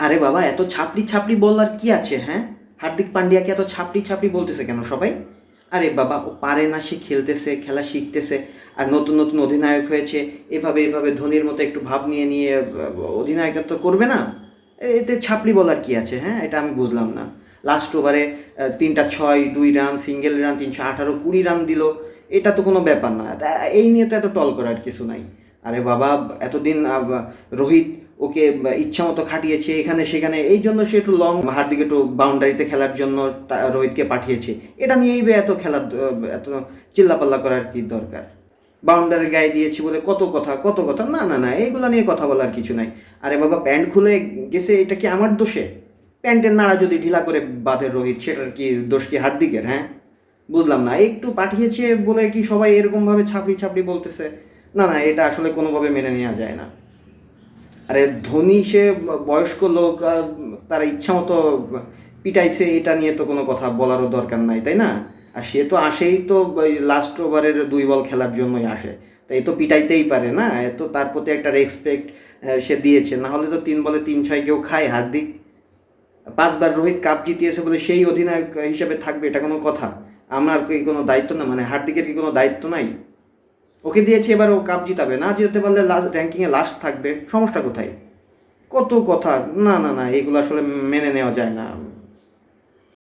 আরে বাবা, এত ছাপড়ি ছাপড়ি বলার কি আছে? হ্যাঁ, হার্দিক পান্ডিয়াকে এত ছাপড়ি ছাপড়ি বলতেছে কেন সবাই? আরে বাবা, ও পারে না, সে খেলতেছে, খেলা শিখতেছে, আর নতুন নতুন অধিনায়ক হয়েছে, এভাবে এভাবে ধোনির মতো একটু ভাব নিয়ে নিয়ে অধিনায়কত্ব করবে না? এতে ছাপড়ি বলার কি আছে? হ্যাঁ, এটা আমি বুঝলাম না। লাস্ট ওভারে 3টা 6, 2 রান, সিঙ্গেল রান, 318, 20 রান দিল। এটা তো কোনো ব্যাপার না, এই নিয়ে তো এত টল করার কিছু নাই। আরে বাবা, এতদিন রোহিত ওকে ইচ্ছা মতো খাটিয়েছে এখানে সেখানে, এই জন্য সে একটু লং, হার্দিক একটু বাউন্ডারিতে খেলার জন্য রোহিতকে পাঠিয়েছে। এটা নিয়েই বা এত খেলার এত চিল্লাপাল্লা করার কি দরকার? বাউন্ডারির গায়ে দিয়েছি বলে কত কথা কত কথা, না না না, এইগুলো নিয়ে কথা বলার কিছু নাই। আরে বাবা, প্যান্ট খুলে গেছে, এটা কি আমার দোষে? প্যান্টের নাড়া যদি ঢিলা করে বাঁধে রোহিত, সেটার কি দোষ কি হার্দিকের? হ্যাঁ, বুঝলাম না। একটু পাঠিয়েছে বলে কি সবাই এরকমভাবে ছাপড়ি ছাপড়ি বলতেছে? না না, এটা আসলে কোনোভাবে মেনে নেওয়া যায় না। আরে ধোনি সে বয়স্ক লোক, আর তারা ইচ্ছা মতো পিটাইছে, এটা নিয়ে তো কোনো কথা বলারও দরকার নাই, তাই না? আর সে তো আসেই তো লাস্ট ওভারের 2 বল খেলার জন্যই আসে, তাই তো পিটাইতেই পারে না, এত তার প্রতি একটা রেসপেক্ট সে দিয়েছে। না হলে তো 3 বলে 3-6 কেউ খায় হার্দিক? 5বার রোহিত কাপ জিতিয়েছে বলে সেই অধিনায়ক হিসেবে থাকবে, এটা কোনো কথা? আমার কি কোনো দায়িত্ব না, মানে হার্দিকের কি কোনো দায়িত্ব নাই? ওকে দিয়েছে, এবার ও কাপ জিতাবে, না জিততে পারলে লাস্ট র্যাঙ্কিংয়ে লাস্ট থাকবে, সমস্যা কোথায়? কত কথা, না না না, এগুলো আসলে মেনে নেওয়া যায় না।